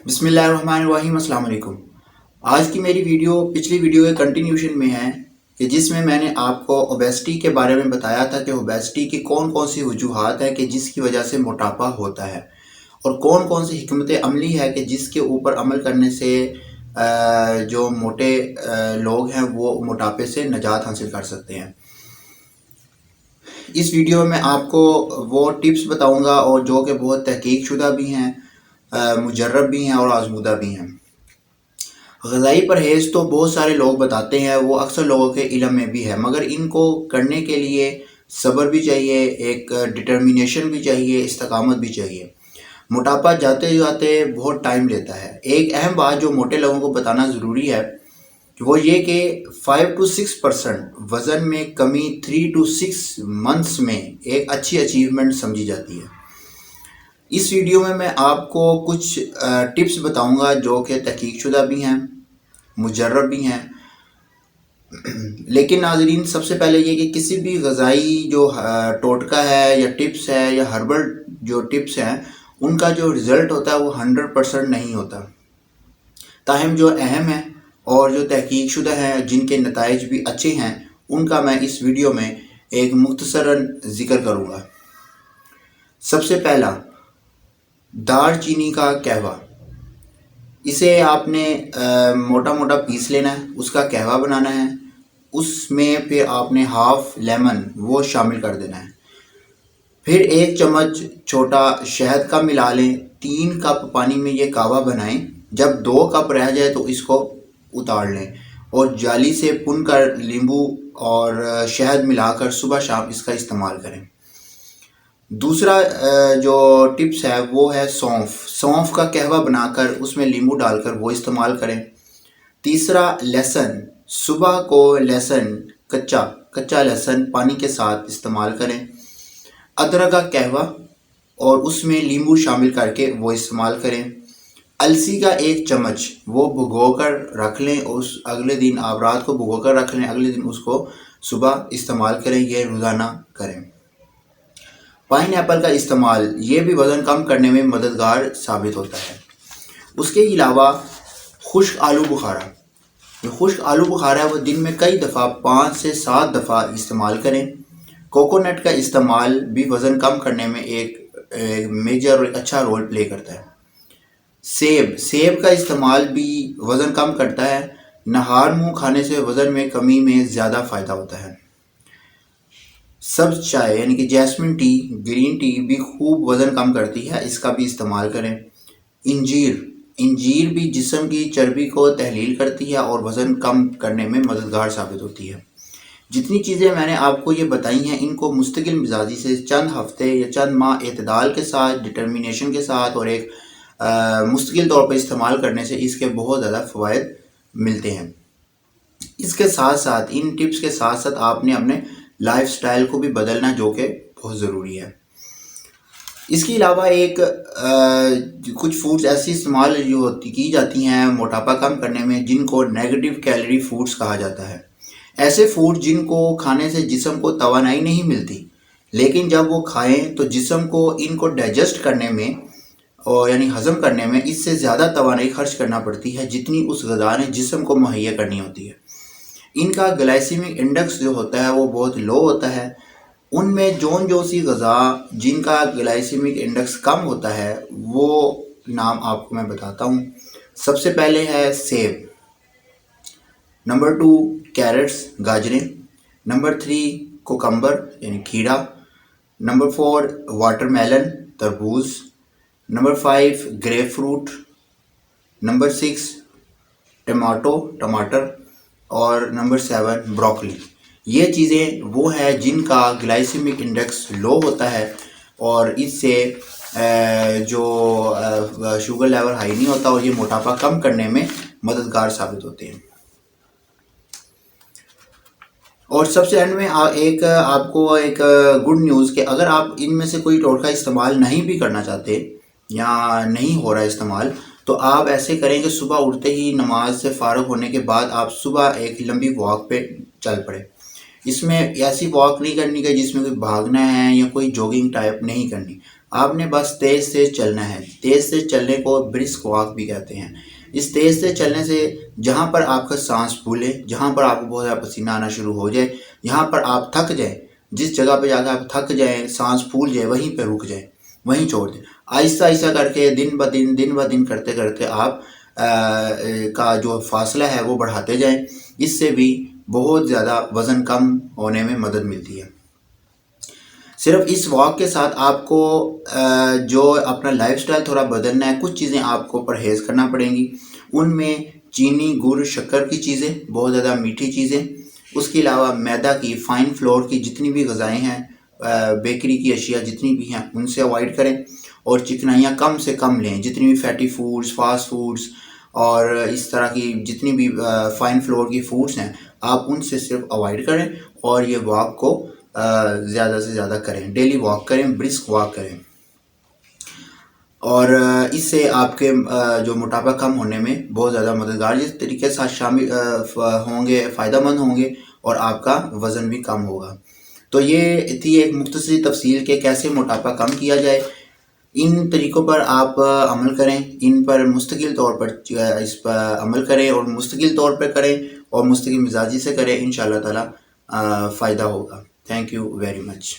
بسم اللہ الرحمن الرحیم۔ السلام علیکم۔ آج کی میری ویڈیو پچھلی ویڈیو کے کنٹینیوشن میں ہے کہ جس میں میں نے آپ کو اوبیسٹی کے بارے میں بتایا تھا کہ اوبیسٹی کی کون کون سی وجوہات ہے کہ جس کی وجہ سے موٹاپا ہوتا ہے، اور کون کون سی حکمت عملی ہے کہ جس کے اوپر عمل کرنے سے جو موٹے لوگ ہیں وہ موٹاپے سے نجات حاصل کر سکتے ہیں۔ اس ویڈیو میں آپ کو وہ ٹپس بتاؤں گا اور جو کہ بہت تحقیق شدہ بھی ہیں، مجرب بھی ہیں اور آزمودہ بھی ہیں۔ غذائی پرہیز تو بہت سارے لوگ بتاتے ہیں، وہ اکثر لوگوں کے علم میں بھی ہے، مگر ان کو کرنے کے لیے صبر بھی چاہیے، ایک ڈٹرمینیشن بھی چاہیے، استقامت بھی چاہیے۔ موٹاپا جاتے جاتے بہت ٹائم لیتا ہے۔ ایک اہم بات جو موٹے لوگوں کو بتانا ضروری ہے کہ وہ یہ کہ 5 to 6% وزن میں کمی 3 to 6 منتھس میں ایک اچھی اچیومنٹ سمجھی جاتی ہے۔ اس ویڈیو میں آپ کو کچھ ٹپس بتاؤں گا جو کہ تحقیق شدہ بھی ہیں، مجرب بھی ہیں۔ لیکن ناظرین، سب سے پہلے یہ کہ کسی بھی غذائی جو ٹوٹکا ہے یا ٹپس ہے یا ہربل جو ٹپس ہیں، ان کا جو رزلٹ ہوتا ہے وہ 100% نہیں ہوتا۔ تاہم جو اہم ہے اور جو تحقیق شدہ ہیں، جن کے نتائج بھی اچھے ہیں، ان کا میں اس ویڈیو میں ایک مختصراً ذکر کروں گا۔ سب سے پہلا، دار چینی کا قہوہ۔ اسے آپ نے موٹا موٹا پیس لینا ہے، اس کا قہوہ بنانا ہے۔ اس میں پھر آپ نے ہاف لیمن وہ شامل کر دینا ہے۔ پھر 1 چمچ چھوٹا شہد کا ملا لیں۔ 3 کپ پانی میں یہ قہوہ بنائیں۔ جب 2 کپ رہ جائے تو اس کو اتار لیں اور جالی سے پن کر لیمبو اور شہد ملا کر صبح شام اس کا استعمال کریں۔ دوسرا جو ٹپس ہے وہ ہے سونف کا قہوہ بنا کر اس میں لیمبو ڈال کر وہ استعمال کریں۔ تیسرا، لہسن، صبح کو لہسن کچا لہسن پانی کے ساتھ استعمال کریں۔ ادرک کا قہوہ اور اس میں لیمبو شامل کر کے وہ استعمال کریں۔ السی کا 1 چمچ وہ بھگو کر رکھ لیں، اور اگلے دن آپ رات کو بھگو کر رکھ لیں، اگلے دن اس کو صبح استعمال کریں۔ یہ روزانہ کریں۔ پائن ایپل کا استعمال، یہ بھی وزن کم کرنے میں مددگار ثابت ہوتا ہے۔ اس کے علاوہ خشک آلو بخارا، جو خشک آلو بخارا ہے وہ دن میں کئی دفعہ 5 سے 7 دفعہ استعمال کریں۔ کوکونٹ کا استعمال بھی وزن کم کرنے میں ایک میجر اور اچھا رول پلے کرتا ہے۔ سیب کا استعمال بھی وزن کم کرتا ہے۔ نہار منہ کھانے سے وزن میں کمی میں زیادہ فائدہ ہوتا ہے۔ سبز چائے یعنی کہ جیسمن ٹی، گرین ٹی بھی خوب وزن کم کرتی ہے، اس کا بھی استعمال کریں۔ انجیر بھی جسم کی چربی کو تحلیل کرتی ہے اور وزن کم کرنے میں مددگار ثابت ہوتی ہے۔ جتنی چیزیں میں نے آپ کو یہ بتائی ہیں، ان کو مستقل مزاجی سے چند ہفتے یا چند ماہ اعتدال کے ساتھ، ڈٹرمینیشن کے ساتھ اور ایک مستقل طور پر استعمال کرنے سے اس کے بہت زیادہ فوائد ملتے ہیں۔ اس کے ساتھ ساتھ، ان ٹپس کے ساتھ ساتھ آپ نے اپنے لائف سٹائل کو بھی بدلنا، جو کہ بہت ضروری ہے۔ اس کے علاوہ کچھ فوڈز ایسی استعمال جو کی جاتی ہیں موٹاپا کم کرنے میں، جن کو نیگیٹو کیلری فوڈز کہا جاتا ہے۔ ایسے فوڈ جن کو کھانے سے جسم کو توانائی نہیں ملتی، لیکن جب وہ کھائیں تو جسم کو ان کو ڈائجسٹ کرنے میں اور یعنی ہضم کرنے میں اس سے زیادہ توانائی خرچ کرنا پڑتی ہے جتنی اس غذا نے جسم کو مہیا کرنی ہوتی ہے۔ ان کا گلائسیمک انڈیکس جو ہوتا ہے وہ بہت لو ہوتا ہے۔ ان میں جو سی غذا جن کا گلائسیمک انڈیکس کم ہوتا ہے وہ نام آپ کو میں بتاتا ہوں۔ سب سے پہلے ہے سیب، نمبر 2 کیرٹس گاجریں، نمبر 3 کوکمبر یعنی کھیرا، نمبر 4 واٹر میلن تربوز، نمبر 5 گریپ فروٹ، نمبر 6 ٹماٹر اور نمبر 7 بروکلی۔ یہ چیزیں وہ ہیں جن کا گلائسیمک انڈیکس لو ہوتا ہے اور اس سے جو شوگر لیول ہائی نہیں ہوتا، اور یہ موٹاپا کم کرنے میں مددگار ثابت ہوتے ہیں۔ اور سب سے اینڈ میں آپ کو ایک گڈ نیوز کہ اگر آپ ان میں سے کوئی ٹوٹکا استعمال نہیں بھی کرنا چاہتے یا نہیں ہو رہا استعمال، تو آپ ایسے کریں کہ صبح اٹھتے ہی نماز سے فارغ ہونے کے بعد آپ صبح ایک لمبی واک پہ چل پڑے۔ اس میں ایسی واک نہیں کرنی کہ جس میں کوئی بھاگنا ہے یا کوئی جوگنگ ٹائپ نہیں کرنی، آپ نے بس تیز تیز چلنا ہے. تیز تیز چلنے کو برسک واک بھی کہتے ہیں. اس تیز تیز چلنے سے جہاں پر آپ کا سانس پھولے، جہاں پر آپ کو بہت زیادہ پسینہ آنا شروع ہو جائے، یہاں پر آپ تھک جائیں، جس جگہ پہ جا کے آپ تھک جائیں، سانس پھول جائے، وہیں پہ رک جائیں، وہیں چھوڑ دیں. آہستہ آہستہ کر کے دن بہ دن کرتے کرتے آپ کا جو فاصلہ ہے وہ بڑھاتے جائیں. اس سے بھی بہت زیادہ وزن کم ہونے میں مدد ملتی ہے. صرف اس واک کے ساتھ آپ کو جو اپنا لائف سٹائل تھوڑا بدلنا ہے، کچھ چیزیں آپ کو پرہیز کرنا پڑیں گی. ان میں چینی، گڑ، شکر کی چیزیں، بہت زیادہ میٹھی چیزیں، اس کے علاوہ میدا کی، فائن فلور کی جتنی بھی غذائیں ہیں، بیکری کی اشیاء جتنی بھی ہیں ان سے اوائڈ کریں. اور چکنائیاں کم سے کم لیں. جتنی بھی فیٹی فوڈز، فاسٹ فوڈز اور اس طرح کی جتنی بھی فائن فلور کی فوڈز ہیں، آپ ان سے صرف اوائڈ کریں. اور یہ واک کو زیادہ سے زیادہ کریں. ڈیلی واک کریں، برسک واک کریں. اور اس سے آپ کے جو موٹاپا کم ہونے میں بہت زیادہ مددگار جس طریقے سے شامل ہوں گے، فائدہ مند ہوں گے، اور آپ کا وزن بھی کم ہوگا. تو یہ تھی ایک مختصری تفصیل کہ کیسے موٹاپا کم کیا جائے. ان طریقوں پر آپ عمل کریں، ان پر مستقل طور پر اس پر عمل کریں، اور مستقل طور پر کریں اور مستقل مزاجی سے کریں. انشاءاللہ تعالی فائدہ ہوگا. Thank you very much.